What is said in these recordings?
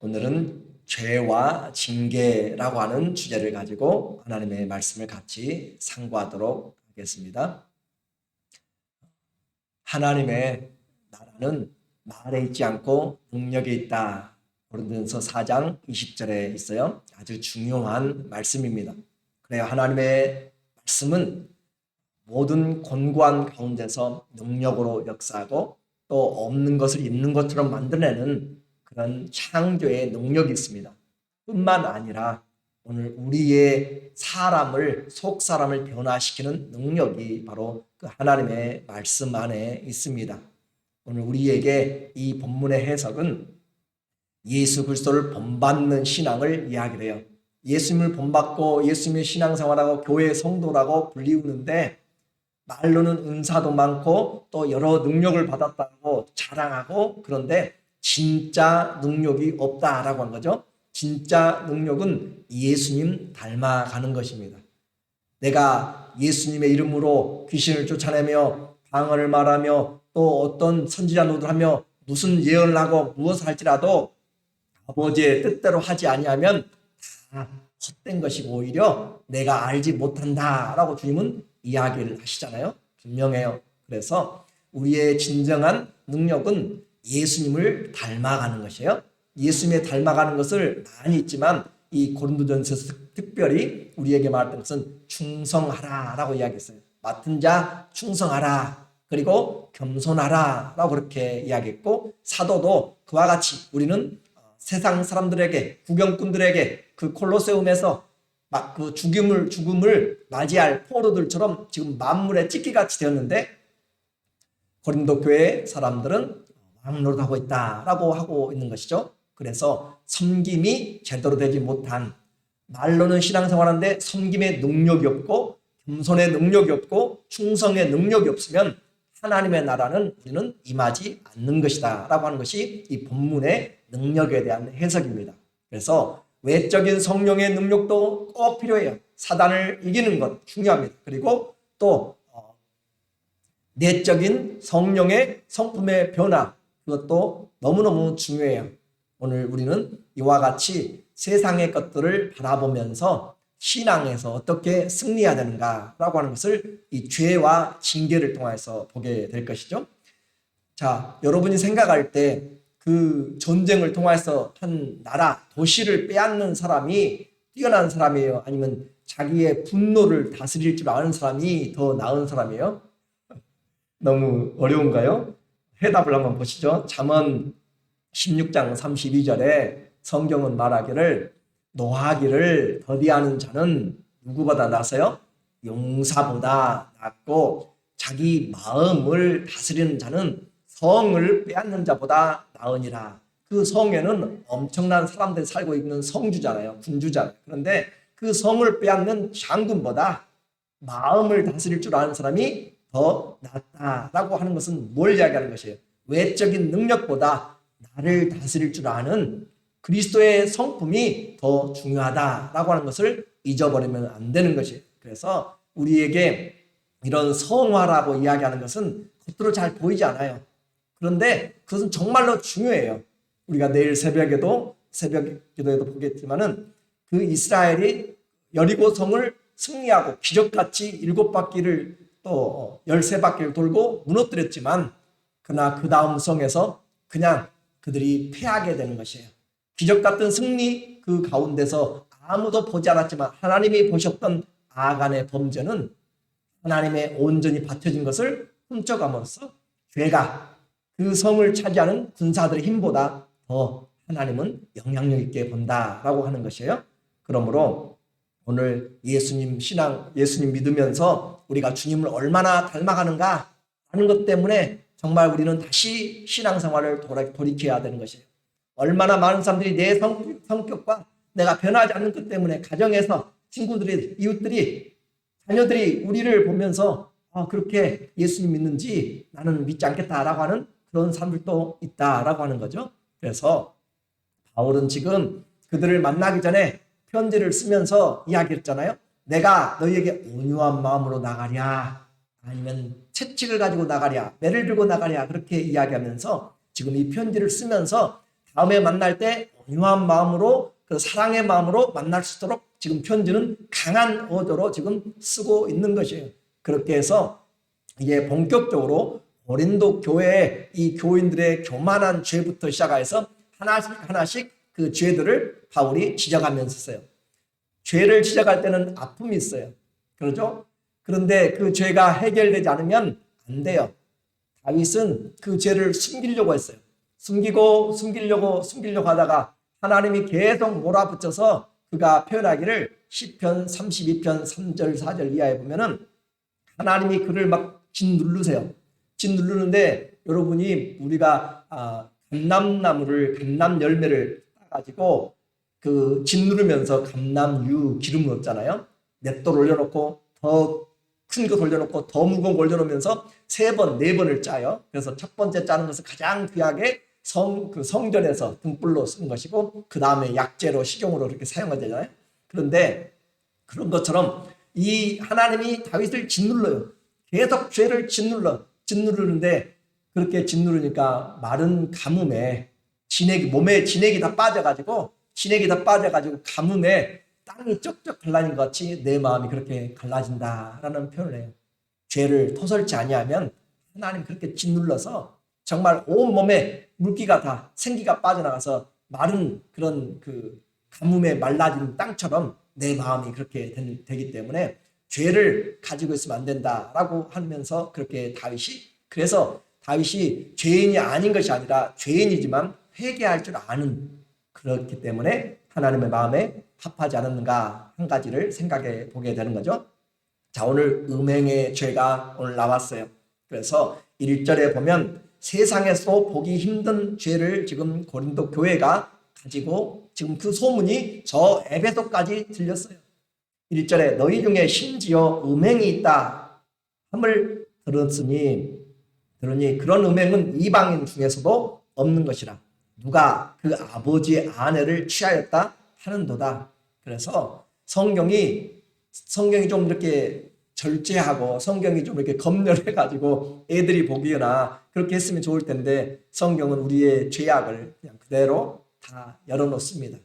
오늘은 죄와 징계라고 하는 주제를 가지고 하나님의 말씀을 같이 상고하도록 하겠습니다. 하나님의 나라는 말에 있지 않고 능력에 있다. 고린도전서 4장 20절에 있어요. 아주 중요한 말씀입니다. 그래요. 하나님의 말씀은 모든 곤고한 가운데서 능력으로 역사하고 또 없는 것을 있는 것처럼 만들어내는 그런 창조의 능력이 있습니다. 뿐만 아니라 오늘 우리의 속 사람을 변화시키는 능력이 바로 그 하나님의 말씀 안에 있습니다. 오늘 우리에게 이 본문의 해석은 예수 그리스도를 본받는 신앙을 이야기를 해요. 예수님을 본받고 예수님의 신앙생활하고 교회 성도라고 불리우는데 말로는 은사도 많고 또 여러 능력을 받았다고 자랑하고, 그런데 진짜 능력이 없다라고 하는 거죠. 진짜 능력은 예수님 닮아가는 것입니다. 내가 예수님의 이름으로 귀신을 쫓아내며 방언을 말하며 또 어떤 선지자 노릇하며 무슨 예언을 하고 무엇을 할지라도 아버지의 뜻대로 하지 아니하면 다 헛된 것이고 오히려 내가 알지 못한다라고 주님은 이야기를 하시잖아요. 분명해요. 그래서 우리의 진정한 능력은 예수님을 닮아가는 것이에요. 예수님의 닮아가는 것을 많이 있지만 이 고린도전서에서 특별히 우리에게 말했던 것은 충성하라라고 이야기했어요. 맡은 자 충성하라, 그리고 겸손하라 라고 그렇게 이야기했고, 사도도 그와 같이 우리는 세상 사람들에게, 구경꾼들에게 그 콜로세움에서 막 그 죽음을 맞이할 포로들처럼 지금 만물의 찢기같이 되었는데, 고린도 교회 사람들은 왕노릇하고 있다라고 하고 있는 것이죠. 그래서 섬김이 제대로 되지 못한, 말로는 신앙생활하는데 섬김의 능력이 없고 겸손의 능력이 없고 충성의 능력이 없으면 하나님의 나라는 우리는 임하지 않는 것이다 라고 하는 것이 이 본문의 능력에 대한 해석입니다. 그래서 외적인 성령의 능력도 꼭 필요해요. 사단을 이기는 것 중요합니다. 그리고 또 내적인 성령의 성품의 변화, 그것도 너무너무 중요해요. 오늘 우리는 이와 같이 세상의 것들을 바라보면서 신앙에서 어떻게 승리해야 되는가라고 하는 것을 이 죄와 징계를 통해서 보게 될 것이죠. 자, 여러분이 생각할 때 그 전쟁을 통해서 한 나라, 도시를 빼앗는 사람이 뛰어난 사람이에요? 아니면 자기의 분노를 다스릴 줄 아는 사람이 더 나은 사람이에요? 너무 어려운가요? 해답을 한번 보시죠. 잠언 16장 32절에 성경은 말하기를 노하기를 더디하는 자는 누구보다 나서요? 용사보다 낫고 자기 마음을 다스리는 자는 성을 빼앗는 자보다 나으니라. 그 성에는 엄청난 사람들이 살고 있는 성주잖아요. 군주잖아요. 그런데 그 성을 빼앗는 장군보다 마음을 다스릴 줄 아는 사람이 더 낫다라고 하는 것은 뭘 이야기하는 것이에요? 외적인 능력보다 나를 다스릴 줄 아는 그리스도의 성품이 더 중요하다라고 하는 것을 잊어버리면 안 되는 것이에요. 그래서 우리에게 이런 성화라고 이야기하는 것은 겉으로 잘 보이지 않아요. 그런데 그것은 정말로 중요해요. 우리가 내일 새벽 기도에도 보겠지만은 그 이스라엘이 여리고 성을 승리하고 기적같이 7바퀴를 또 13바퀴를 돌고 무너뜨렸지만, 그러나 그 다음 성에서 그냥 그들이 패하게 되는 것이에요. 기적 같은 승리 그 가운데서 아무도 보지 않았지만 하나님이 보셨던 아간의 범죄는 하나님의 온전히 받쳐진 것을 훔쳐감으로써 죄가 그 성을 차지하는 군사들의 힘보다 더 하나님은 영향력 있게 본다라고 하는 것이에요. 그러므로 오늘 예수님 믿으면서 우리가 주님을 얼마나 닮아가는가 하는 것 때문에 정말 우리는 다시 신앙생활을 돌이켜야 되는 것이에요. 얼마나 많은 사람들이 내 성격과 내가 변하지 않는 것 때문에 가정에서 친구들이, 이웃들이, 자녀들이 우리를 보면서 그렇게 예수님 믿는지 나는 믿지 않겠다라고 하는 그런 사람들도 있다라고 하는 거죠. 그래서 바울은 지금 그들을 만나기 전에 편지를 쓰면서 이야기했잖아요. 내가 너희에게 온유한 마음으로 나가랴, 아니면 채찍을 가지고 나가랴, 매를 들고 나가랴, 그렇게 이야기하면서 지금 이 편지를 쓰면서 다음에 만날 때 온유한 마음으로 그 사랑의 마음으로 만날 수 있도록 지금 편지는 강한 어조로 지금 쓰고 있는 것이에요. 그렇게 해서 이게 본격적으로 고린도 교회의 이 교인들의 교만한 죄부터 시작해서 하나씩 하나씩 그 죄들을 바울이 지적하면서 써요. 죄를 지적할 때는 아픔이 있어요. 그렇죠? 그런데 그 죄가 해결되지 않으면 안 돼요. 다윗은 그 죄를 숨기려고 했어요. 숨기려고 하다가 하나님이 계속 몰아붙여서 그가 표현하기를 시편 32편 3절 4절 이하에 보면은 하나님이 그를 막 짓누르세요. 짓누르는데 여러분이 우리가 감람 열매를 따가지고 그 짓누르면서 감람유 기름을 얻잖아요. 맷돌 올려놓고 더 큰 거 돌려놓고 더 무거운 거 올려놓으면서 3번, 4번을 짜요. 그래서 첫 번째 짜는 것은 가장 귀하게 성전에서 등불로 쓰는 것이고 그 다음에 약재로 식용으로 그렇게 사용하잖아요. 그런데 그런 것처럼 이 하나님이 다윗을 짓눌러요. 계속 죄를 짓누르는데 그렇게 짓누르니까 마른 가뭄에 몸에 진액이 다 빠져가지고 가뭄에 땅이 쩍쩍 갈라진 것 같이 내 마음이 그렇게 갈라진다라는 표현을 해요. 죄를 토설치 아니하면 하나님 그렇게 짓눌러서 정말 온몸에 물기가 다 생기가 빠져나가서 마른 그런 그 가뭄에 말라진 땅처럼 내 마음이 그렇게 되기 때문에 죄를 가지고 있으면 안 된다라고 하면서 그렇게 그래서 다윗이 죄인이 아닌 것이 아니라 죄인이지만 회개할 줄 아는 그렇기 때문에 하나님의 마음에 합하지 않았는가 한 가지를 생각해 보게 되는 거죠. 자, 오늘 음행의 죄가 오늘 나왔어요. 그래서 1절에 보면 세상에서 보기 힘든 죄를 지금 고린도 교회가 가지고 지금 그 소문이 저 에베소까지 들렸어요. 1절에 너희 중에 심지어 음행이 있다 함을 들으니 그런 음행은 이방인 중에서도 없는 것이라. 누가 그 아버지의 아내를 취하였다 하는도다. 그래서 성경이 좀 이렇게 절제하고 성경이 좀 이렇게 검열해 가지고 애들이 보기나 그렇게 했으면 좋을 텐데 성경은 우리의 죄악을 그냥 그대로 다 열어놓습니다.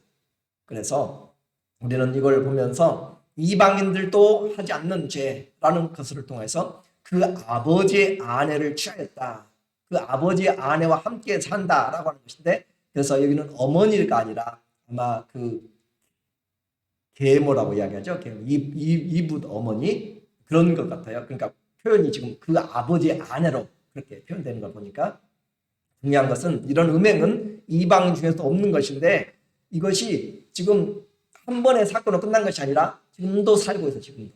그래서 우리는 이걸 보면서 이방인들도 하지 않는 죄라는 것을 통해서 그 아버지의 아내를 취하였다. 그 아버지의 아내와 함께 산다라고 하는 것인데 그래서 여기는 어머니가 아니라 아마 그 계모라고 이야기하죠. 이붓 어머니 그런 것 같아요. 그러니까 표현이 지금 그 아버지의 아내로 그렇게 표현되는 걸 보니까 중요한 것은 이런 음행은 이방인 중에서도 없는 것인데 이것이 지금 한 번의 사건으로 끝난 것이 아니라 지금도 살고 있어. 지금도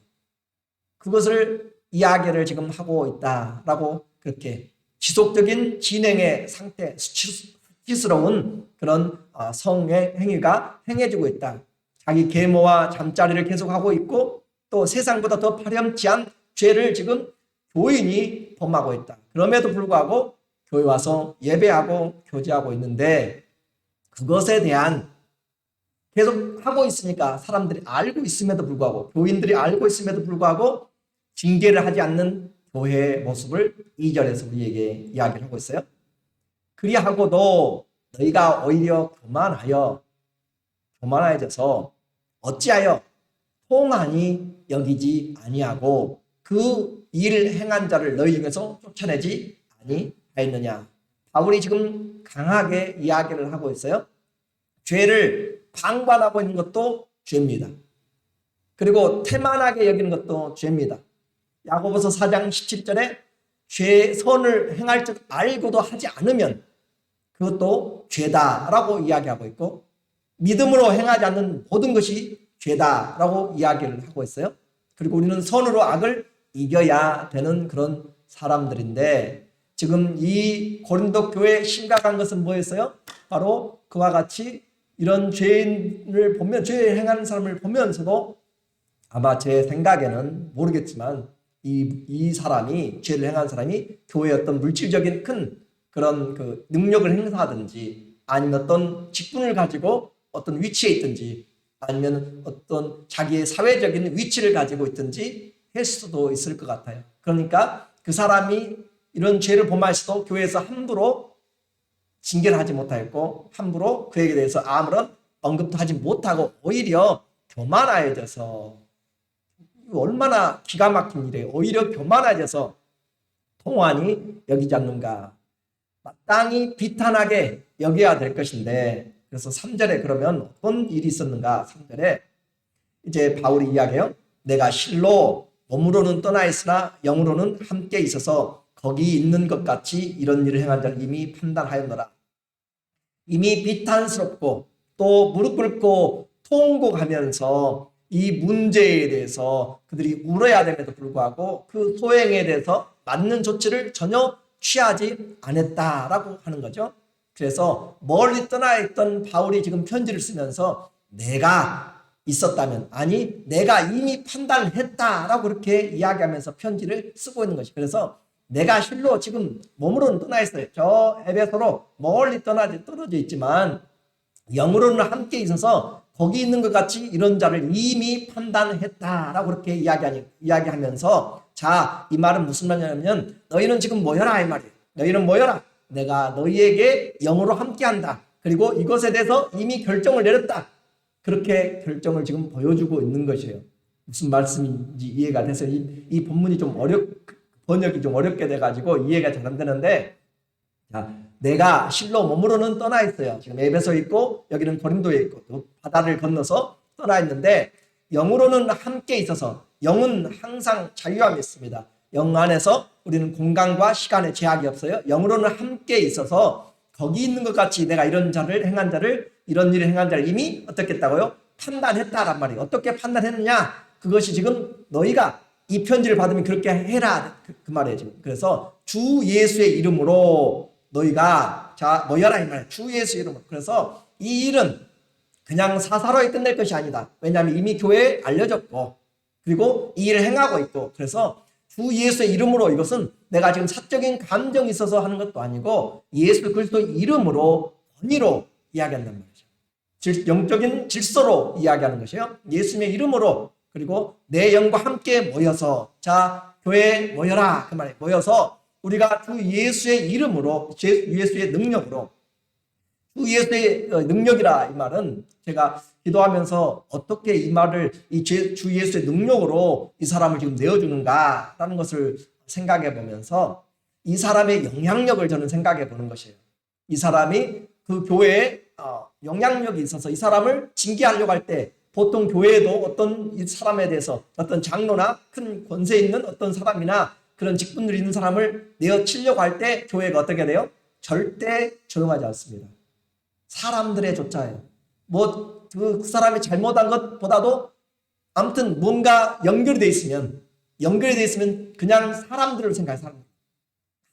그것을 이야기를 지금 하고 있다라고 그렇게 지속적인 진행의 상태, 수치스러운 그런 성의 행위가 행해지고 있다. 자기 계모와 잠자리를 계속하고 있고 또 세상보다 더 파렴치한 죄를 지금 교인이 범하고 있다. 그럼에도 불구하고 교회 와서 예배하고 교제하고 있는데 그것에 대한 계속 하고 있으니까 사람들이 알고 있음에도 불구하고 교인들이 알고 있음에도 불구하고 징계를 하지 않는 교회의 모습을 2절에서 우리에게 이야기를 하고 있어요. 그리하고도 너희가 오히려 교만하여져서 어찌하여 통한이 여기지 아니하고 그 일을 행한 자를 너희 중에서 쫓아내지 아니하였느냐. 바울이 지금 강하게 이야기를 하고 있어요. 죄를 방관하고 있는 것도 죄입니다. 그리고 태만하게 여기는 것도 죄입니다. 야고보서 4장 17절에 선을 행할 줄 알고도 하지 않으면 그것도 죄다라고 이야기하고 있고 믿음으로 행하지 않는 모든 것이 죄다라고 이야기를 하고 있어요. 그리고 우리는 선으로 악을 이겨야 되는 그런 사람들인데 지금 이 고린도 교회에 심각한 것은 뭐였어요? 바로 그와 같이 이런 죄인을 보면 죄 행하는 사람을 보면서도 아마 제 생각에는 모르겠지만 이 사람이 죄를 행한 사람이 교회의 어떤 물질적인 큰 그런 그 능력을 행사하든지 아니면 어떤 직분을 가지고 어떤 위치에 있든지 아니면 어떤 자기의 사회적인 위치를 가지고 있든지 할 수도 있을 것 같아요. 그러니까 그 사람이 이런 죄를 범할수도 교회에서 함부로 징계를 하지 못하였고 함부로 그에게 대해서 아무런 언급도 하지 못하고 오히려 교만하여져서, 얼마나 기가 막힌 일이에요. 오히려 교만해져서 통환이 여기지 않는가. 마땅히 비탄하게 여겨야 될 것인데, 그래서 3절에 그러면 어떤 일이 있었는가. 3절에 이제 바울이 이야기해요. 내가 실로 몸으로는 떠나 있으나 영으로는 함께 있어서 거기 있는 것 같이 이런 일을 행한 자를 이미 판단하였노라. 이미 비탄스럽고 또 무릎 꿇고 통곡하면서 이 문제에 대해서 그들이 울어야 됨에도 불구하고 그 소행에 대해서 맞는 조치를 전혀 취하지 않았다라고 하는 거죠. 그래서 멀리 떠나 있던 바울이 지금 편지를 쓰면서 내가 있었다면, 아니 내가 이미 판단을 했다라고 그렇게 이야기하면서 편지를 쓰고 있는 것이, 그래서 내가 실로 지금 몸으로는 떠나 있어요. 저 에베소로 멀리 떨어져 있지만 영으로는 함께 있어서 거기 있는 것 같이 이런 자를 이미 판단했다라고 그렇게 이야기하면서, 자, 이 말은 무슨 말이냐면 너희는 지금 모여라 이 말이에요. 너희는 모여라. 내가 너희에게 영으로 함께한다. 그리고 이것에 대해서 이미 결정을 내렸다. 그렇게 결정을 지금 보여주고 있는 것이에요. 무슨 말씀인지 이해가 돼서 이 본문이 좀 번역이 좀 어렵게 돼가지고 이해가 잘 안 되는데, 자, 내가 실로 몸으로는 떠나 있어요. 지금 에베소에 있고 여기는 고린도에 있고 또 바다를 건너서 떠나 있는데, 영으로는 함께 있어서, 영은 항상 자유함이 있습니다. 영 안에서 우리는 공간과 시간의 제약이 없어요. 영으로는 함께 있어서 거기 있는 것 같이 내가 이런 일을 행한 자를 이미 어떻게 했다고요? 판단했다란 말이에요. 어떻게 판단했느냐? 그것이 지금 너희가 이 편지를 받으면 그렇게 해라 그 말이에요 지금. 그래서 주 예수의 이름으로 너희가 자 모여라 이 말이에요. 주 예수의 이름으로. 그래서 이 일은 그냥 사사로이 끝낼 것이 아니다. 왜냐하면 이미 교회에 알려졌고 그리고 이 일을 행하고 있고, 그래서 주 예수의 이름으로, 이것은 내가 지금 사적인 감정이 있어서 하는 것도 아니고 예수 그리스도의 이름으로 권위로 이야기한단 말이죠. 영적인 질서로 이야기하는 것이에요. 예수님의 이름으로, 그리고 내 영과 함께 모여서, 자 교회에 모여라 그 말이에요. 모여서 우리가 주 예수의 이름으로, 예수의 능력으로, 주 예수의 능력이라 이 말은 제가 기도하면서 어떻게 이 말을 주 예수의 능력으로 이 사람을 지금 내어주는가라는 것을 생각해 보면서 이 사람의 영향력을 저는 생각해 보는 것이에요. 이 사람이 그 교회에 영향력이 있어서 이 사람을 징계하려고 할 때 보통 교회에도 어떤 이 사람에 대해서 어떤 장로나 큰 권세 있는 어떤 사람이나 그런 직분들이 있는 사람을 내어치려고 할 때 교회가 어떻게 돼요? 절대 조용하지 않습니다. 사람들의 조차예요. 그 사람이 잘못한 것보다도 아무튼 뭔가 연결이 돼 있으면 그냥 사람들을 생각해요. 사람들.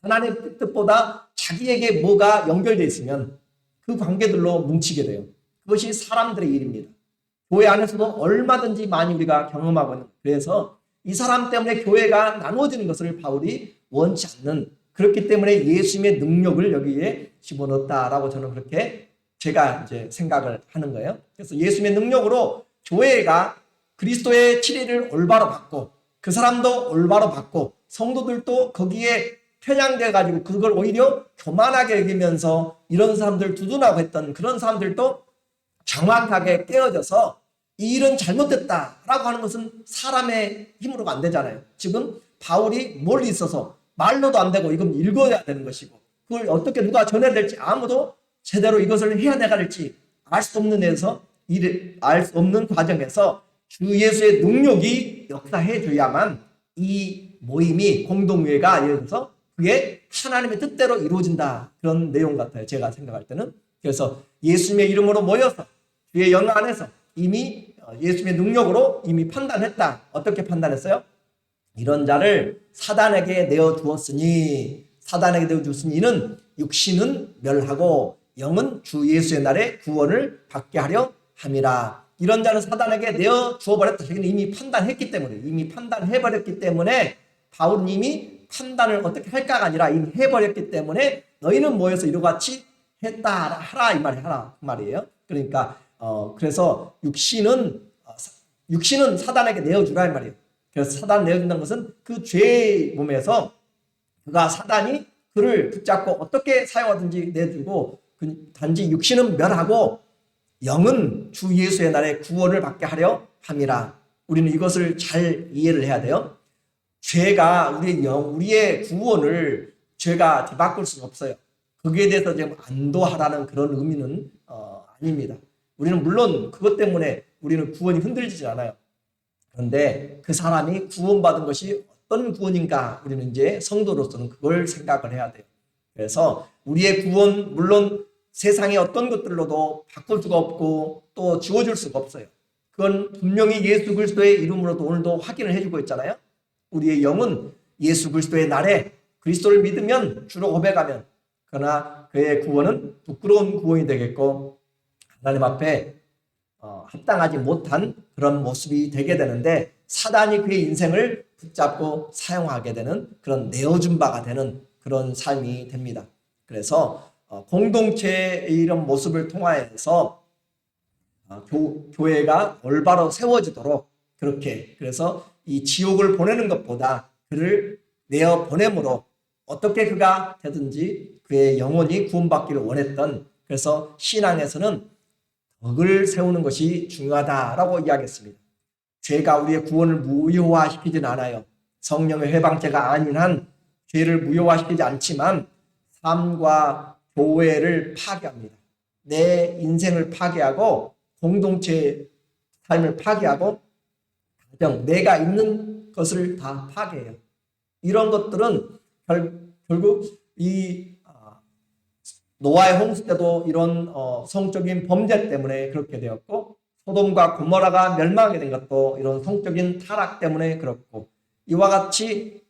하나님의 뜻보다 자기에게 뭐가 연결돼 있으면 그 관계들로 뭉치게 돼요. 그것이 사람들의 일입니다. 교회 안에서도 얼마든지 많이 우리가 경험하고 있는, 그래서 이 사람 때문에 교회가 나누어지는 것을 바울이 원치 않는, 그렇기 때문에 예수님의 능력을 여기에 집어넣었다라고 저는 그렇게 제가 이제 생각을 하는 거예요. 그래서 예수님의 능력으로 교회가 그리스도의 치리를 올바로 받고 그 사람도 올바로 받고 성도들도 거기에 편향돼 가지고 그걸 오히려 교만하게 여기면서 이런 사람들 두둔하고 했던 그런 사람들도 정확하게 깨어져서 이 일은 잘못됐다라고 하는 것은 사람의 힘으로가 안 되잖아요. 지금 바울이 멀리 있어서 말로도 안 되고 이건 읽어야 되는 것이고 그걸 어떻게 누가 전해야 될지 아무도 제대로 이것을 해야 나갈지 알 수 없는 데서 알 수 없는 과정에서 주 예수의 능력이 역사해 줘야만 이 모임이 공동회가 예를 들어서 그게 하나님의 뜻대로 이루어진다, 그런 내용 같아요. 제가 생각할 때는. 그래서 예수님의 이름으로 모여서 주의 영 안에서 이미 예수님의 능력으로 이미 판단했다. 어떻게 판단했어요? 이런 자를 사단에게 내어주었으니, 사단에게 내어주었으니 이는 육신은 멸하고 영은 주 예수의 날에 구원을 받게 하려 함이라. 이런 자는 사단에게 내어 주어버렸다. 자기는 이미 판단했기 때문에, 이미 판단해버렸기 때문에, 바울은 이미 판단을 어떻게 할까가 아니라 이미 해버렸기 때문에 너희는 모여서 이러같이 했다 하라 이 말이 하라 그 말이에요. 그러니까 그래서 육신은 사단에게 내어주라 이 말이에요. 그래서 사단 내어준다는 것은 그 죄의 몸에서 그가 사단이 그를 붙잡고 어떻게 사용하든지 내주고 단지 육신은 멸하고 영은 주 예수의 날에 구원을 받게 하려 함이라. 우리는 이것을 잘 이해를 해야 돼요. 죄가 우리의 구원을 죄가 뒤바꿀 수는 없어요. 거기에 대해서 지금 안도하라는 그런 의미는 아닙니다. 우리는 물론 그것 때문에 우리는 구원이 흔들리지 않아요. 그런데 그 사람이 구원받은 것이 어떤 구원인가 우리는 이제 성도로서는 그걸 생각을 해야 돼요. 그래서 우리의 구원 물론 세상의 어떤 것들로도 바꿀 수가 없고 또 지워줄 수가 없어요. 그건 분명히 예수 그리스도의 이름으로도 오늘도 확인을 해주고 있잖아요. 우리의 영은 예수 그리스도의 날에 그리스도를 믿으면 주로 고백하면 그러나 그의 구원은 부끄러운 구원이 되겠고 하나님 앞에 합당하지 못한 그런 모습이 되게 되는데 사단이 그의 인생을 붙잡고 사용하게 되는 그런 내어준 바가 되는 그런 삶이 됩니다. 그래서 공동체의 이런 모습을 통하여서 교회가 올바로 세워지도록 그렇게 그래서 이 지옥을 보내는 것보다 그를 내어 보내므로 어떻게 그가 되든지 그의 영혼이 구원받기를 원했던 그래서 신앙에서는 덕을 세우는 것이 중요하다라고 이야기했습니다. 죄가 우리의 구원을 무효화시키진 않아요. 성령의 해방죄가 아닌 한 죄를 무효화시키지 않지만 삶과 교회를 파괴합니다. 내 인생을 파괴하고 공동체의 삶을 파괴하고 가정, 내가 있는 것을 다 파괴해요. 이런 것들은 결국 이 노아의 홍수 때도 이런 성적인 범죄 때문에 그렇게 되었고 소돔과 고모라가 멸망하게 된 것도 이런 성적인 타락 때문에 그렇고 이와 같이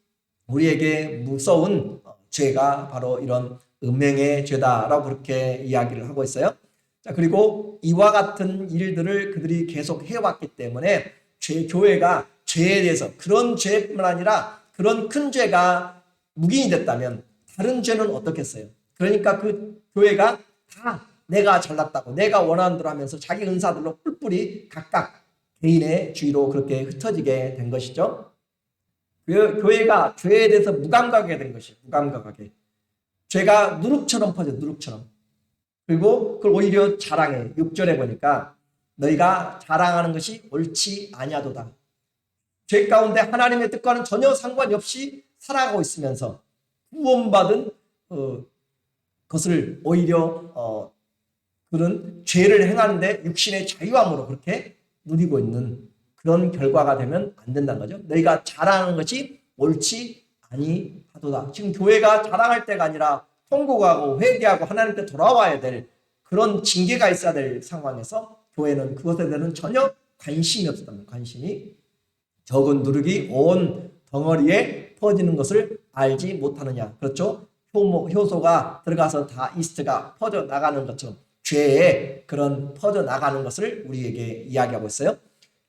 우리에게 무서운 죄가 바로 이런 음행의 죄다라고 그렇게 이야기를 하고 있어요. 자, 그리고 이와 같은 일들을 그들이 계속 해왔기 때문에 교회가 죄에 대해서 그런 죄뿐만 아니라 그런 큰 죄가 묵인이 됐다면 다른 죄는 어떻겠어요? 그러니까 그 교회가 다 내가 잘났다고 내가 원하는 대로 하면서 자기 은사들로 뿔뿔이 각각 개인의 주의로 그렇게 흩어지게 된 것이죠. 교회가 죄에 대해서 무감각하게 된 것이에요. 무감각하게. 죄가 누룩처럼 퍼져 누룩처럼. 그리고 그걸 오히려 자랑해. 6절에 보니까 너희가 자랑하는 것이 옳지 아니하도다. 죄 가운데 하나님의 뜻과는 전혀 상관이 없이 살아가고 있으면서 구원받은 것을 오히려 그런 죄를 행하는데 육신의 자유함으로 그렇게 누리고 있는 그런 결과가 되면 안 된다는 거죠. 너희가 자랑하는 것이 옳지 아니하도다. 지금 교회가 자랑할 때가 아니라 통곡하고 회개하고 하나님께 돌아와야 될 그런 징계가 있어야 될 상황에서 교회는 그것에 대해서는 전혀 관심이 없었다는 관심이 적은 누룩이 온 덩어리에 퍼지는 것을 알지 못하느냐. 그렇죠? 효소가 들어가서 다 이스트가 퍼져나가는 것처럼 죄에 그런 퍼져나가는 것을 우리에게 이야기하고 있어요.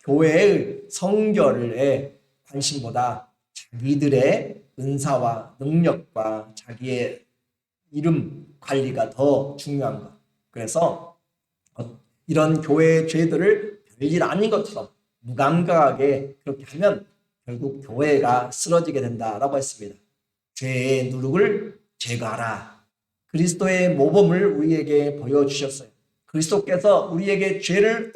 교회의 성결의 관심보다 자기들의 은사와 능력과 자기의 이름 관리가 더 중요한 것. 그래서 이런 교회의 죄들을 별일 아닌 것처럼 무감각하게 그렇게 하면 결국 교회가 쓰러지게 된다라고 했습니다. 죄의 누룩을 제거하라. 그리스도의 모범을 우리에게 보여주셨어요. 그리스도께서 우리에게 죄를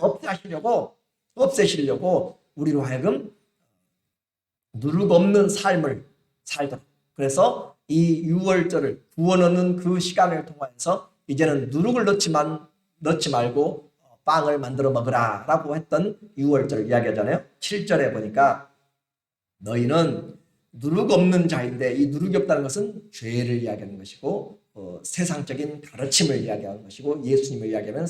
없애시려고 우리로 하여금 누룩 없는 삶을 살도록. 그래서 이 6월절을 구원 얻는 그 시간을 통해서 이제는 누룩을 넣지 말고 빵을 만들어 먹으라 라고 했던 6월절 이야기하잖아요. 7절에 보니까 너희는 누룩 없는 자인데 이 누룩이 없다는 것은 죄를 이야기하는 것이고 세상적인 가르침을 이야기하는 것이고 예수님을 이야기하면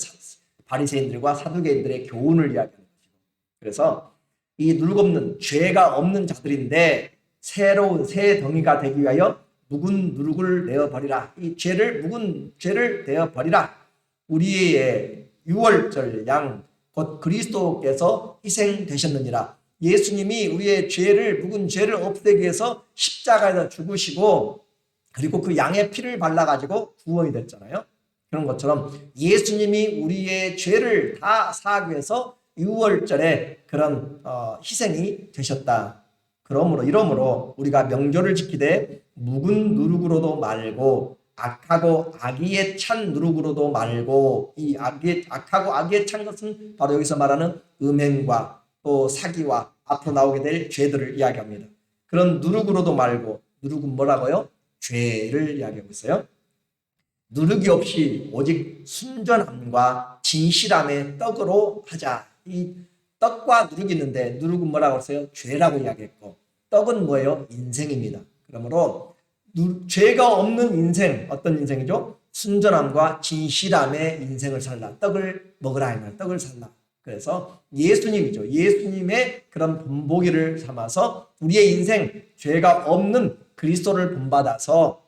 바리새인들과 사두개인들의 교훈을 이야기하는 것이고 그래서 이 누룩 없는 죄가 없는 자들인데 새로운 새 덩이가 되기 위하여 묵은 누룩을 내어버리라. 이 묵은 죄를 내어버리라. 우리의 6월절 양 곧 그리스도께서 희생되셨느니라. 예수님이 우리의 묵은 죄를 없애기 위해서 십자가에서 죽으시고 그리고 그 양의 피를 발라가지고 구원이 됐잖아요. 그런 것처럼 예수님이 우리의 죄를 다 사하기 위해서 6월절에 그런 희생이 되셨다. 이러므로 우리가 명절을 지키되 묵은 누룩으로도 말고 악하고 악의에 찬 누룩으로도 말고, 이 악하고 악의에 찬 것은 바로 여기서 말하는 음행과 또 사기와 앞으로 나오게 될 죄들을 이야기합니다. 그런 누룩으로도 말고, 누룩은 뭐라고요? 죄를 이야기하고 있어요. 누룩이 없이 오직 순전함과 진실함의 떡으로 하자. 이 떡과 누룩이 있는데 누룩은 뭐라고 했어요? 죄라고 이야기했고, 떡은 뭐예요? 인생입니다. 그러므로 죄가 없는 인생, 어떤 인생이죠? 순전함과 진실함의 인생을 살라. 떡을 먹으라 이 말, 떡을 살라. 그래서 예수님이죠. 예수님의 그런 본보기를 삼아서 우리의 인생, 죄가 없는 그리스도를 본받아서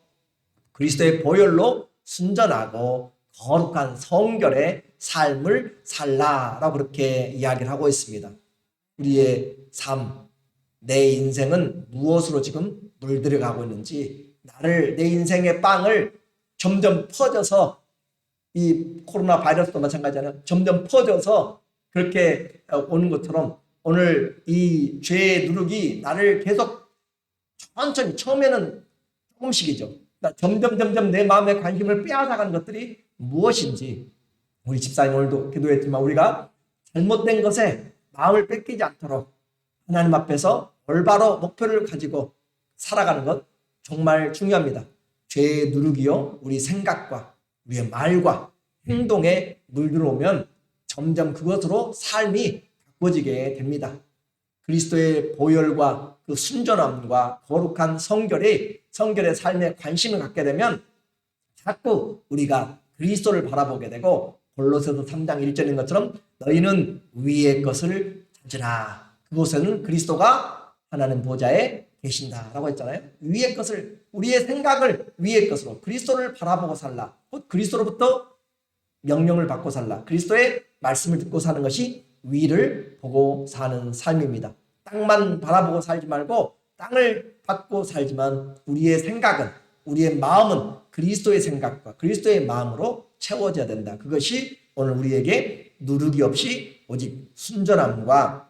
그리스도의 보혈로 순전하고 거룩한 성결의 삶을 살라라고 그렇게 이야기를 하고 있습니다. 우리의 삶, 내 인생은 무엇으로 지금 물들어가고 있는지, 내 인생의 빵을 점점 퍼져서, 이 코로나 바이러스도 마찬가지잖아요. 점점 퍼져서 그렇게 오는 것처럼 오늘 이 죄의 누룩이 나를 계속 천천히, 처음에는 조금씩이죠. 점점 내 마음의 관심을 빼앗아가는 것들이 무엇인지, 우리 집사님 오늘도 기도했지만 우리가 잘못된 것에 마음을 뺏기지 않도록 하나님 앞에서 올바로 목표를 가지고 살아가는 것 정말 중요합니다. 죄의 누룩이요, 우리 생각과 우리의 말과 행동에 물들어오면 점점 그것으로 삶이 바꿔지게 됩니다. 그리스도의 보혈과 그 순전함과 거룩한 성결의 삶에 관심을 갖게 되면 자꾸 우리가 그리스도를 바라보게 되고, 골로새서 3장 1절인 것처럼 너희는 위의 것을 찾으라. 그곳에는 그리스도가 하나님 보좌에 계신다라고 했잖아요. 위의 것을, 우리의 생각을 위의 것으로 그리스도를 바라보고 살라. 곧 그리스도로부터 명령을 받고 살라. 그리스도의 말씀을 듣고 사는 것이 위를 보고 사는 삶입니다. 땅만 바라보고 살지 말고 땅을 받고 살지만 우리의 생각은, 우리의 마음은 그리스도의 생각과 그리스도의 마음으로 채워져야 된다. 그것이 오늘 우리에게 누룩이 없이 오직 순전함과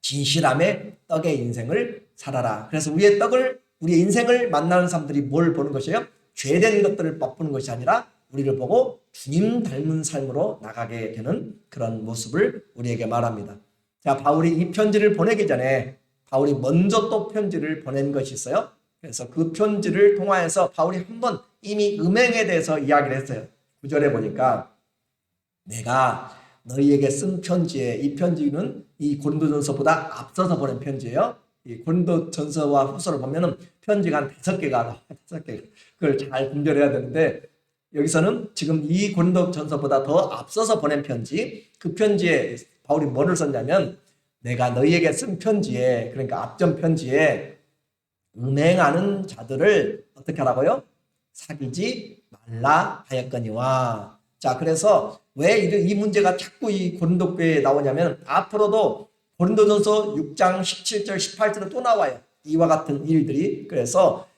진실함의 떡의 인생을 살아라. 그래서 우리의 인생을 만나는 사람들이 뭘 보는 것이에요? 죄된 것들을 맛보는 것이 아니라 우리를 보고 주님 닮은 삶으로 나가게 되는 그런 모습을 우리에게 말합니다. 자, 바울이 이 편지를 보내기 전에 바울이 먼저 또 편지를 보낸 것이 있어요. 그래서 그 편지를 통하여서 바울이 한번 이미 음행에 대해서 이야기를 했어요. 9절에 보니까 내가 너희에게 쓴 편지에, 이 편지는 이 고린도전서보다 앞서서 보낸 편지예요. 이 고린도전서와 후서를 보면은 편지가 한 5개가, 그걸 잘 분별해야 되는데, 여기서는 지금 이 고린도전서보다 더 앞서서 보낸 편지, 그 편지에 바울이 뭐를 썼냐면, 내가 너희에게 쓴 편지에, 그러니까 앞전 편지에 음행하는 자들을 어떻게 하라고요? 사귀지 말라 하였거니와. 자, 그래서 왜 이 문제가 자꾸 이 고린도 교회에 나오냐면, 앞으로도 고린도전서 6장 17절 18절에 또 나와요. 이와 같은 일들이. 그래서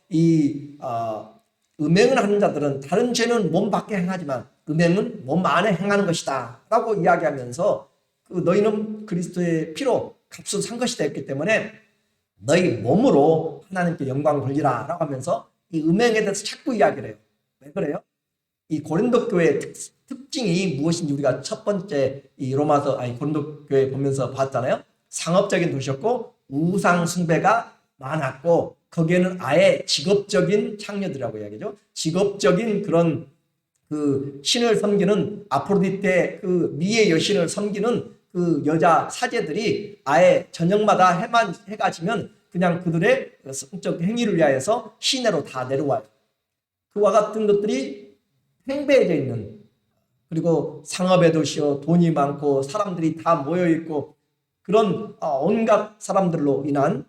음행을 하는 자들은 다른 죄는 몸 밖에 행하지만 음행은 몸 안에 행하는 것이다 라고 이야기하면서, 너희는 그리스도의 피로 값을 산 것이다 했기 때문에 너희 몸으로 하나님께 영광을 돌리라 라고 하면서 이 음행에 대해서 자꾸 이야기를 해요. 왜 그래요? 이 고린도 교회의 특징이 무엇인지 우리가 첫 번째 이 고린도 교회 보면서 봤잖아요. 상업적인 도시였고 우상 숭배가 많았고, 거기에는 아예 직업적인 창녀들이라고 이야기죠. 직업적인 그런 그 신을 섬기는, 아프로디테 그 미의 여신을 섬기는 그 여자 사제들이 아예 저녁마다 해가 지면 그냥 그들의 성적 행위를 위하여서 시내로 다 내려와요. 그와 같은 것들이 팽배해져 있는, 그리고 상업의 도시요, 돈이 많고 사람들이 다 모여있고 그런 온갖 사람들로 인한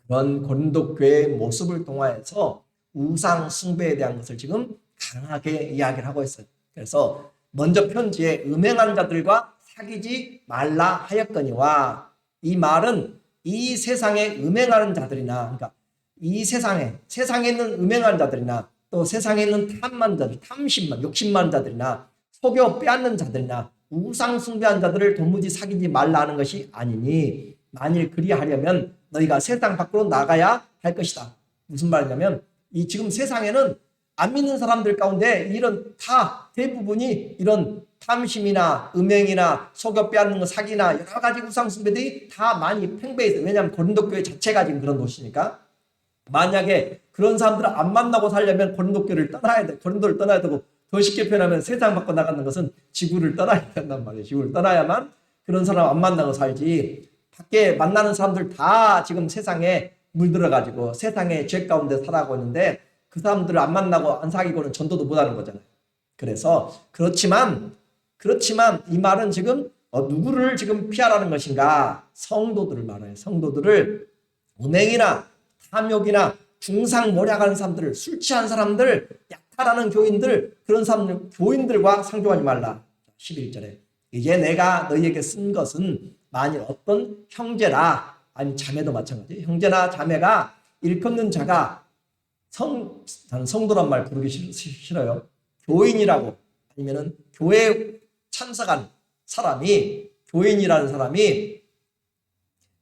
그런 고린도 교회의 모습을 통하여서 우상 숭배에 대한 것을 지금 강하게 이야기를 하고 있어요. 그래서 먼저 편지에 음행하는 자들과 사귀지 말라 하였거니와, 이 말은 이 세상에 음행하는 자들이나, 그러니까 이 세상에 있는 음행하는 자들이나, 또 세상에 있는 탐만 자들, 탐심만, 욕심만 자들이나, 속여 빼앗는 자들이나 우상 숭배한 자들을 도무지 사귀지 말라 하는 것이 아니니, 만일 그리하려면 너희가 세상 밖으로 나가야 할 것이다. 무슨 말이냐면 이 지금 세상에는 안 믿는 사람들 가운데 이런 다 대부분이 이런 탐심이나 음행이나 속여 빼앗는 거 사기나 여러 가지 우상숭배들이 다 많이 팽배해 있어요. 왜냐하면 고린도 교회 자체가 지금 그런 곳이니까. 만약에 그런 사람들을 안 만나고 살려면 고린도 교회를 떠나야 돼. 고린도를 떠나야 되고, 더 쉽게 표현하면 세상 밖으로 나가는 것은 지구를 떠나야 된단 말이에요. 지구를 떠나야만 그런 사람 안 만나고 살지. 밖에 만나는 사람들 다 지금 세상에 물들어가지고 세상의 죄 가운데 살아가고 있는데 그 사람들을 안 만나고 안 사귀고는 전도도 못하는 거잖아요. 그래서 그렇지만 이 말은 지금 누구를 지금 피하라는 것인가? 성도들을 말해요. 성도들을 음행이나 탐욕이나 중상모략하는 사람들을, 술 취한 사람들, 약탈하는 교인들, 그런 사람들, 교인들과 상종하지 말라. 11절에 이제 내가 너희에게 쓴 것은 만일 어떤 형제나 아니 자매도 마찬가지, 형제나 자매가 일컫는 자가 저는 성도란 말 부르기 싫어요. 교인이라고 아니면은 교회에 참석한 사람이, 교인이라는 사람이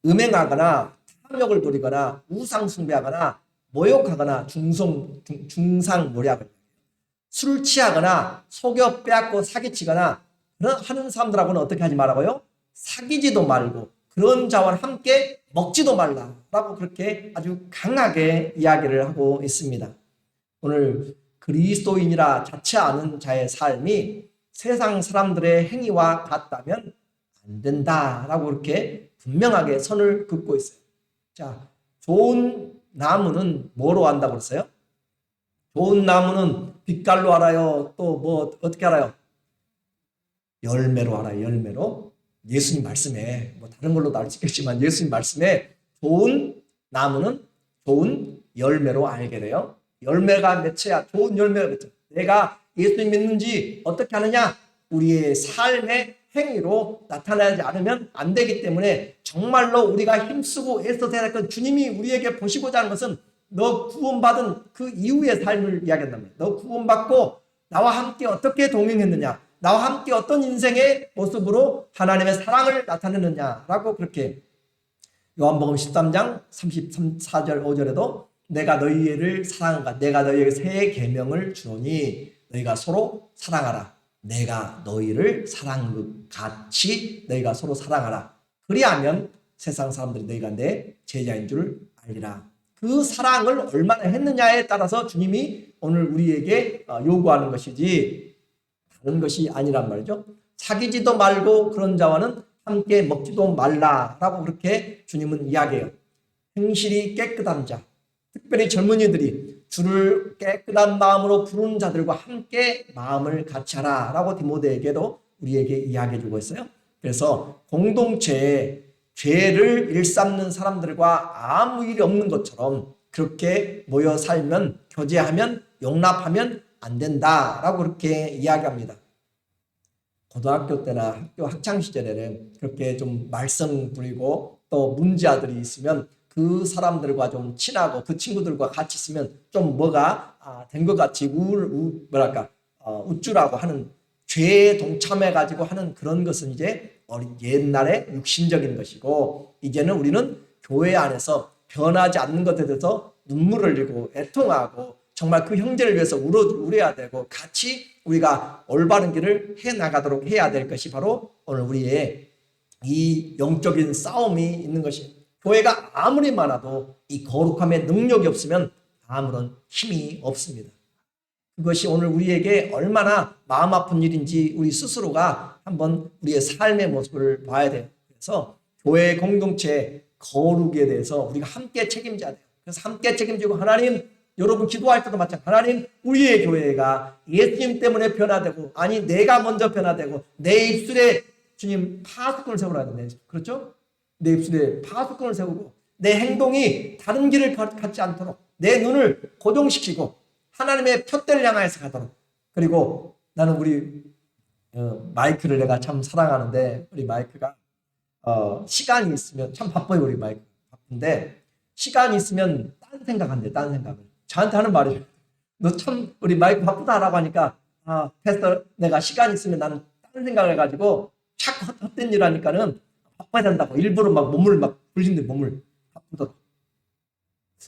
음행하거나 탐욕을 부리거나 우상숭배하거나 모욕하거나 중상모략을 술 취하거나 속여 빼앗고 사기치거나 하는 사람들하고는 어떻게 하지 말라고요? 사귀지도 말고 그런 자와 함께 먹지도 말라라고 그렇게 아주 강하게 이야기를 하고 있습니다. 오늘 그리스도인이라 자체 아는 자의 삶이 세상 사람들의 행위와 같다면 안 된다라고 그렇게 분명하게 선을 긋고 있어요. 자, 좋은 나무는 뭐로 안다고 그랬어요? 좋은 나무는 빛깔로 알아요? 또 뭐 어떻게 알아요? 열매로 알아요. 열매로. 예수님 말씀에, 뭐 다른 걸로도 알 수 있겠지만 예수님 말씀에 좋은 나무는 좋은 열매로 알게 돼요. 열매가 맺혀야, 좋은 열매가 맺혀. 내가 예수님 믿는지 어떻게 하느냐? 우리의 삶의 행위로 나타나지 않으면 안 되기 때문에 정말로 우리가 힘쓰고 애써서 해야 할 건, 주님이 우리에게 보시고자 하는 것은 너 구원받은 그 이후의 삶을 이야기한단 말이야. 너 구원받고 나와 함께 어떻게 동행했느냐, 나와 함께 어떤 인생의 모습으로 하나님의 사랑을 나타내느냐라고 그렇게 요한복음 13장 34절 5절에도 내가 너희를 사랑한가, 내가 너희에게 새 계명을 주노니 너희가 서로 사랑하라. 내가 너희를 사랑한 것 같이 너희가 서로 사랑하라. 그리하면 세상 사람들이 너희가 내 제자인 줄 알리라. 그 사랑을 얼마나 했느냐에 따라서 주님이 오늘 우리에게 요구하는 것이지 다른 것이 아니란 말이죠. 사귀지도 말고 그런 자와는 함께 먹지도 말라라고 그렇게 주님은 이야기해요. 행실이 깨끗한 자, 특별히 젊은이들이 주를 깨끗한 마음으로 부르는 자들과 함께 마음을 같이 하라 라고 디모데에게도 우리에게 이야기해 주고 있어요. 그래서 공동체에 죄를 일삼는 사람들과 아무 일이 없는 것처럼 그렇게 모여 살면, 교제하면, 용납하면 안 된다라고 그렇게 이야기합니다. 고등학교 때나 학교 학창시절에는 그렇게 좀 말썽 부리고 또 문제아들이 있으면 그 사람들과 좀 친하고 그 친구들과 같이 있으면 좀 뭐가 된 것 같이 우쭐하고 하는, 죄에 동참해가지고 하는 그런 것은 이제 옛날에 육신적인 것이고, 이제는 우리는 교회 안에서 변하지 않는 것에 대해서 눈물을 흘리고 애통하고 정말 그 형제를 위해서 울어야 되고 같이 우리가 올바른 길을 해나가도록 해야 될 것이 바로 오늘 우리의 이 영적인 싸움이 있는 것입니다. 교회가 아무리 많아도 이 거룩함의 능력이 없으면 아무런 힘이 없습니다. 그것이 오늘 우리에게 얼마나 마음 아픈 일인지 우리 스스로가 한번 우리의 삶의 모습을 봐야 돼요. 그래서 교회 공동체의 거룩에 대해서 우리가 함께 책임져야 돼요. 그래서 함께 책임지고, 하나님, 여러분 기도할 때도 마찬가지, 하나님, 우리의 교회가 예수님 때문에 변화되고, 아니 내가 먼저 변화되고 내 입술에 주님 파수꾼을 세우라 하는데, 그렇죠? 내 입술에 파수꾼을 세우고 내 행동이 다른 길을 갖지 않도록 내 눈을 고정시키고 하나님의 푯대를 향하여서 가도록. 그리고 나는 우리 마이크를 내가 참 사랑하는데, 우리 마이크가 시간이 있으면 참 바빠요. 우리 마이크 바쁜데 시간이 있으면 딴 생각한대. 딴 생각을 저한테 하는 말이에요. 너 참 우리 마이크 바쁘다라고 하니까, 패스터, 내가 시간 있으면 나는 딴 생각을 해가지고 자꾸 헛된 일 하니까는 바빠야 된다고 일부러 막 몸을 막 굴린대. 몸을 바쁘더라고.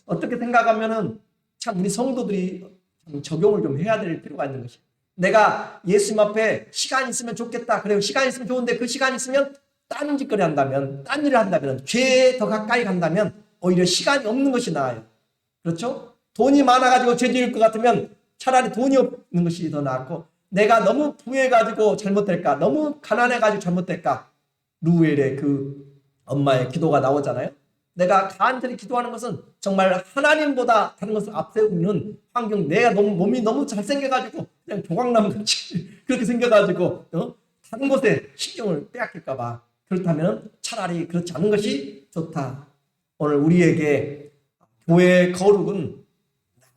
어떻게 생각하면은 참 우리 성도들이 참 적용을 좀 해야 될 필요가 있는 것이에요. 내가 예수님 앞에 시간 있으면 좋겠다. 그래요. 시간 있으면 좋은데 그 시간 있으면 딴 짓거리 한다면, 딴 일을 한다면, 죄에 더 가까이 간다면 오히려 시간이 없는 것이 나아요. 그렇죠? 돈이 많아가지고 죄 지을 것 같으면 차라리 돈이 없는 것이 더 낫고, 내가 너무 부해가지고 잘못될까, 너무 가난해가지고 잘못될까. 루엘의 그 엄마의 기도가 나오잖아요. 내가 간절히 기도하는 것은 정말 하나님보다 다른 것을 앞세우는 환경, 내가 너무 몸이 너무 잘생겨가지고 그냥 조각나무같이 그렇게 생겨가지고 다른 것에 신경을 빼앗길까봐, 그렇다면 차라리 그렇지 않은 것이 좋다. 오늘 우리에게 교회의 거룩은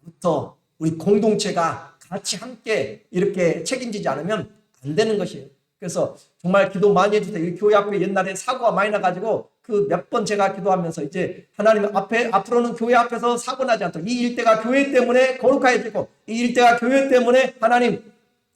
나부터 우리 공동체가 같이 함께 이렇게 책임지지 않으면 안 되는 것이에요. 그래서 정말 기도 많이 해주세요. 이 교회 앞에 옛날에 사고가 많이 나가지고 그 몇 번 제가 기도하면서 이제 하나님 앞에 앞으로는 교회 앞에서 사고 나지 않도록, 이 일대가 교회 때문에 거룩해지고 이 일대가 교회 때문에 하나님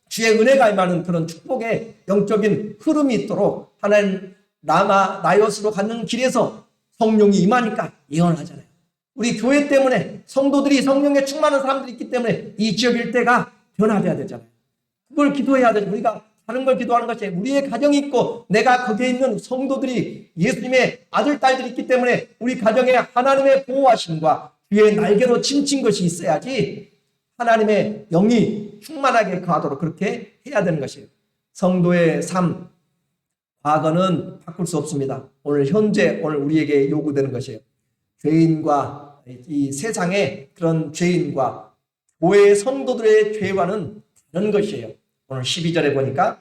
주의 은혜가 임하는 그런 축복의 영적인 흐름이 있도록 하나님 나요스로 가는 길에서 성령이 임하니까 예언을 하잖아요. 우리 교회 때문에 성도들이 성령에 충만한 사람들이 있기 때문에 이 지역 일대가 변화돼야 되잖아요. 그걸 기도해야 되죠. 우리가 다른 걸 기도하는 것이 우리의 가정이 있고 내가 거기에 있는 성도들이 예수님의 아들, 딸들이 있기 때문에 우리 가정에 하나님의 보호하심과 주의 날개로 짐진 것이 있어야지 하나님의 영이 충만하게 거하도록 그렇게 해야 되는 것이에요. 성도의 삶, 과거는 바꿀 수 없습니다. 오늘 현재, 오늘 우리에게 요구되는 것이에요. 죄인과 이 세상의 그런 죄인과 교회 성도들의 죄와는 다른 것이에요. 오늘 12절에 보니까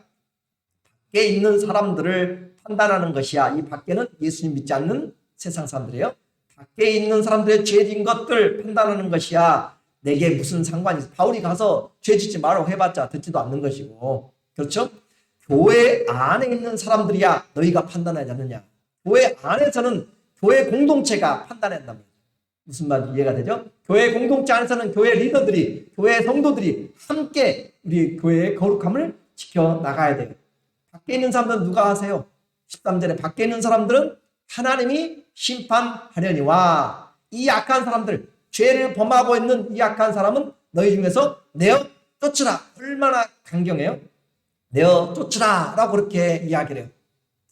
밖에 있는 사람들을 판단하는 것이야. 이 밖에는 예수님 믿지 않는 세상 사람들이에요. 밖에 있는 사람들의 죄진 것들 판단하는 것이야. 내게 무슨 상관이 있어. 바울이 가서 죄 짓지 말라고 해봤자 듣지도 않는 것이고, 그렇죠? 교회 안에 있는 사람들이야 너희가 판단하지 않느냐. 교회 안에서는 교회 공동체가 판단해야 한다면 무슨 말인지 이해가 되죠? 교회 공동체 안에서는 교회 리더들이, 교회 성도들이 함께 우리 교회의 거룩함을 지켜나가야 돼요. 밖에 있는 사람들은 누가 하세요? 13절에 밖에 있는 사람들은 하나님이 심판하려니와, 이 악한 사람들, 죄를 범하고 있는 이 악한 사람은 너희 중에서 내어 쫓으라. 얼마나 강경해요? 내어 쫓으라 라고 그렇게 이야기를 해요.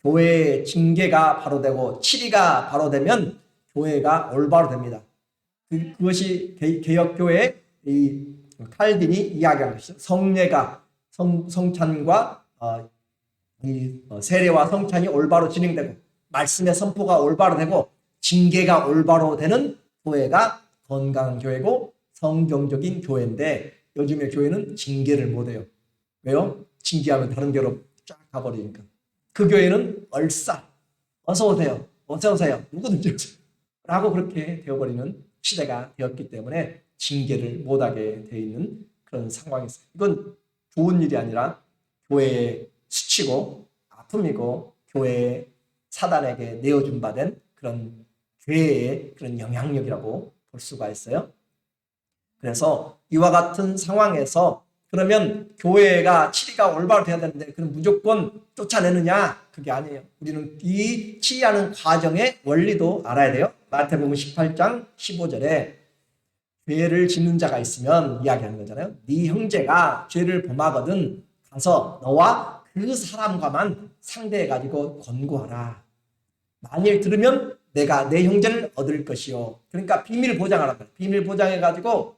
교회의 징계가 바로 되고 치리가 바로 되면 교회가 올바로 됩니다. 그것이 개혁교회의 이 칼빈이 이야기하는 것이죠. 성례가 성찬과 세례와 성찬이 올바로 진행되고 말씀의 선포가 올바로 되고 징계가 올바로 되는 교회가 건강한 교회고 성경적인 교회인데, 요즘의 교회는 징계를 못해요. 왜요? 징계하면 다른 교회로 쫙 가버리니까. 그 교회는 얼싸 어서 오세요, 어서 오세요, 누구든지 오세요 라고 그렇게 되어버리는 시대가 되었기 때문에 징계를 못하게 되어 있는 그런 상황이 있어요. 이건 좋은 일이 아니라 교회의 수치고 아픔이고 교회의 사단에게 내어준 바 된 그런 죄의 그런 영향력이라고 볼 수가 있어요. 그래서 이와 같은 상황에서 그러면 교회가 치리가 올바로 돼야 되는데 그럼 무조건 쫓아내느냐? 그게 아니에요. 우리는 이 치리하는 과정의 원리도 알아야 돼요. 마태복음 18장 15절에 죄를 짓는 자가 있으면 이야기하는 거잖아요. 네 형제가 죄를 범하거든 가서 너와 그 사람과만 상대해가지고 권고하라. 만일 들으면 내가 내 형제를 얻을 것이요. 그러니까 비밀 보장하라는 거예요. 비밀 보장해가지고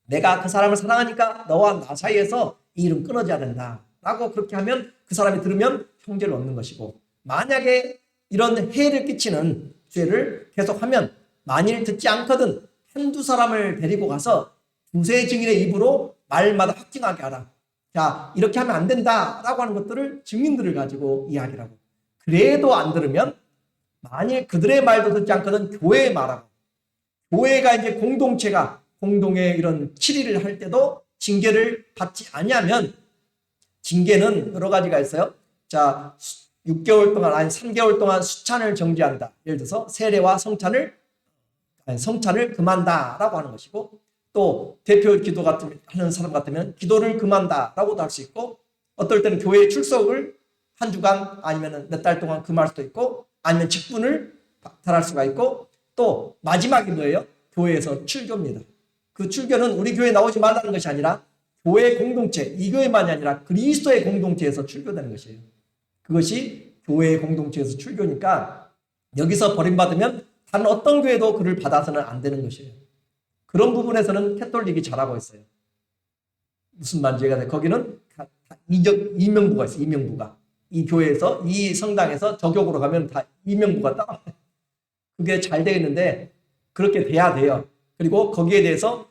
내가 그 사람을 사랑하니까 너와 나 사이에서 이 일은 끊어져야 된다 라고 그렇게 하면 그 사람이 들으면 형제를 얻는 것이고, 만약에 이런 해를 끼치는 죄를 계속하면 만일 듣지 않거든 한두 사람을 데리고 가서 두세 증인의 입으로 말마다 확증하게 하라. 자, 이렇게 하면 안 된다라고 하는 것들을 증인들을 가지고 이야기를 하고, 그래도 안 들으면 만일 그들의 말도 듣지 않거든 교회에 말하고, 교회가 이제 공동체가 공동의 이런 치리를 할 때도 징계를 받지 아니하면, 징계는 여러 가지가 있어요. 자, 6개월 동안 아니 3개월 동안 수찬을 정지한다. 예를 들어서 세례와 성찬을 금한다라고 하는 것이고, 또 대표 기도 하는 사람 같으면 기도를 금한다라고도 할 수 있고, 어떨 때는 교회 출석을 한 주간 아니면 몇 달 동안 금할 수도 있고, 아니면 직분을 박탈할 수가 있고, 또 마지막이 뭐예요? 교회에서 출교입니다. 그 출교는 우리 교회에 나오지 말라는 것이 아니라 교회 공동체, 이 교회만이 아니라 그리스도의 공동체에서 출교되는 것이에요. 그것이 교회의 공동체에서 출교니까 여기서 버림받으면 다른 어떤 교회도 그를 받아서는 안 되는 것이에요. 그런 부분에서는 캐톨릭이 잘하고 있어요. 무슨 말인지 이해가 돼? 거기는 이명부가 있어요. 이명부가. 이 교회에서, 이 성당에서 저격으로 가면 다 이명부가 따라와요. 그게 잘 되어 있는데 그렇게 돼야 돼요. 그리고 거기에 대해서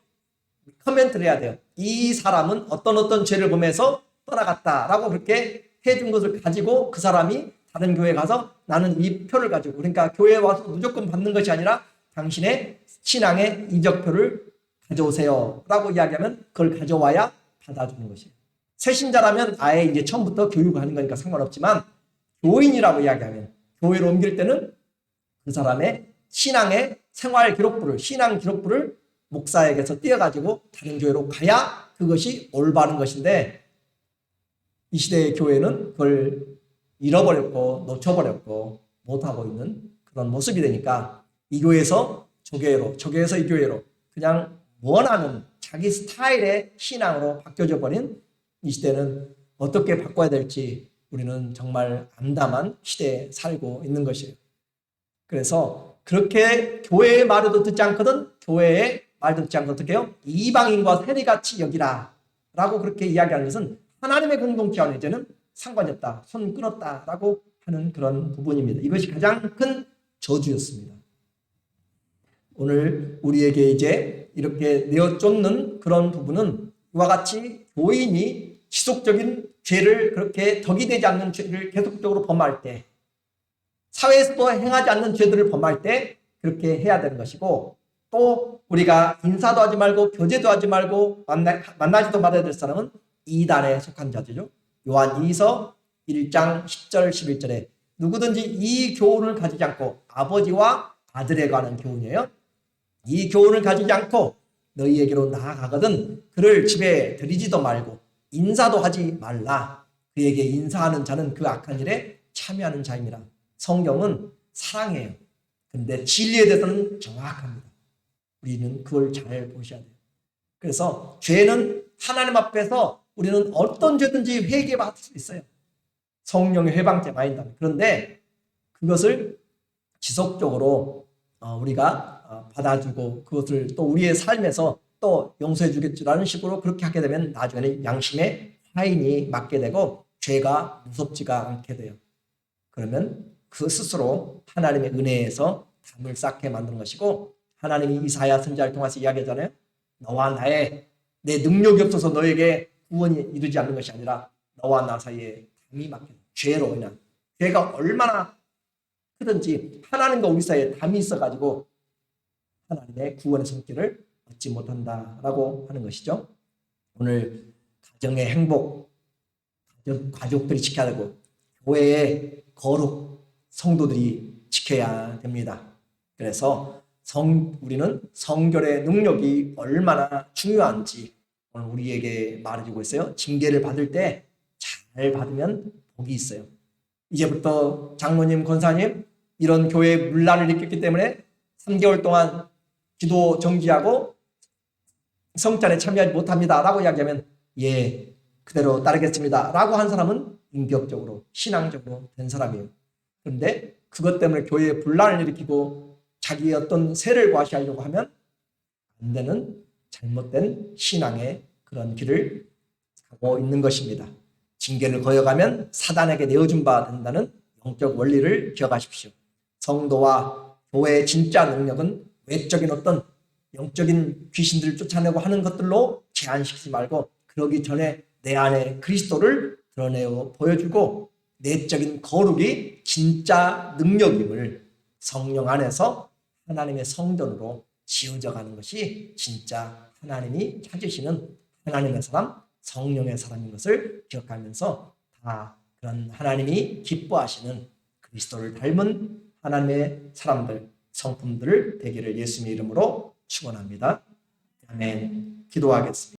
커멘트를 해야 돼요. 이 사람은 어떤 죄를 범해서 떠나갔다라고 그렇게 해준 것을 가지고 그 사람이 다른 교회에 가서 나는 이 표를 가지고, 그러니까 교회에 와서 무조건 받는 것이 아니라 당신의 신앙의 이적표를 가져오세요 라고 이야기하면 그걸 가져와야 받아주는 것이에요. 새신자라면 아예 이제 처음부터 교육을 하는 거니까 상관없지만, 교인이라고 이야기하면, 교회로 옮길 때는 그 사람의 신앙의 생활 기록부를, 신앙 기록부를 목사에게서 떼어가지고 다른 교회로 가야 그것이 올바른 것인데, 이 시대의 교회는 그걸 잃어버렸고 놓쳐버렸고 못하고 있는 그런 모습이 되니까 이 교회에서 저 교회로, 저 교회에서 이 교회로 그냥 원하는 자기 스타일의 신앙으로 바뀌어져 버린 이 시대는 어떻게 바꿔야 될지 우리는 정말 암담한 시대에 살고 있는 것이에요. 그래서 그렇게 교회의 말도 듣지 않거든 교회의 말도 듣지 않고 어떻게 해요? 이방인과 세리같이 여기라 라고 그렇게 이야기하는 것은 하나님의 공동체와 이제는 상관이 없다, 손 끊었다 라고 하는 그런 부분입니다. 이것이 가장 큰 저주였습니다. 오늘 우리에게 이제 이렇게 내어쫓는 그런 부분은 이와 같이 교인이 지속적인 죄를, 그렇게 덕이 되지 않는 죄를 계속적으로 범할 때, 사회에서도 행하지 않는 죄들을 범할 때 그렇게 해야 되는 것이고, 또 우리가 인사도 하지 말고 교제도 하지 말고 만나지도 말아야 될 사람은 이단에 속한 자들이죠. 요한 2서 1장 10절 11절에 누구든지 이 교훈을 가지지 않고, 아버지와 아들에 관한 교훈이에요. 이 교훈을 가지지 않고 너희에게로 나아가거든 그를 집에 들이지도 말고 인사도 하지 말라. 그에게 인사하는 자는 그 악한 일에 참여하는 자입니다. 성경은 사랑해요. 그런데 진리에 대해서는 정확합니다. 우리는 그걸 잘 보셔야 돼요. 그래서 죄는 하나님 앞에서 우리는 어떤 죄든지 회개받을 수 있어요. 성령의 해방죄 많이 나요. 그런데 그것을 지속적으로 우리가 받아주고 그것을 또 우리의 삶에서 또 용서해 주겠지라는 식으로 그렇게 하게 되면 나중에는 양심의 화인이 맞게 되고 죄가 무섭지가 않게 돼요. 그러면 그 스스로 하나님의 은혜에서 담을 쌓게 만드는 것이고, 하나님이 이사야 선지자를 통해서 이야기하잖아요. 너와 나의 내 능력이 없어서 너에게 구원이 이르지 않는 것이 아니라 너와 나 사이에 담이 막혀 죄로 그냥 죄가 얼마나 크든지 하나님과 우리 사이에 담이 있어가지고 하나님의 구원의 손길을 얻지 못한다라고 하는 것이죠. 오늘 가정의 행복, 가족들이 지켜야 되고 교회의 거룩, 성도들이 지켜야 됩니다. 그래서 우리는 성결의 능력이 얼마나 중요한지 오늘 우리에게 말해주고 있어요. 징계를 받을 때 잘 받으면 복이 있어요. 이제부터 장로님, 권사님 이런 교회에 문란을 일으켰기 때문에 3개월 동안 기도 정지하고 성찬에 참여하지 못합니다 라고 이야기하면 예, 그대로 따르겠습니다 라고 한 사람은 인격적으로 신앙적으로 된 사람이에요. 그런데 그것 때문에 교회에 분란을 일으키고 자기의 어떤 세를 과시하려고 하면 안 되는 잘못된 신앙의 그런 길을 가고 있는 것입니다. 징계를 거역하면 사단에게 내어준 바 된다는 영적 원리를 기억하십시오. 성도와 교회의 진짜 능력은 외적인 어떤 영적인 귀신들을 쫓아내고 하는 것들로 제한시키지 말고 그러기 전에 내 안에 그리스도를 드러내어 보여주고 내적인 거룩이 진짜 능력임을 성령 안에서 하나님의 성전으로 지어져 가는 것이 진짜 하나님이 찾으시는 하나님의 사람, 성령의 사람인 것을 기억하면서 다 그런 하나님이 기뻐하시는 그리스도를 닮은 하나님의 사람들, 성품들을 되기를 예수님의 이름으로 축원합니다. 아멘. 기도하겠습니다.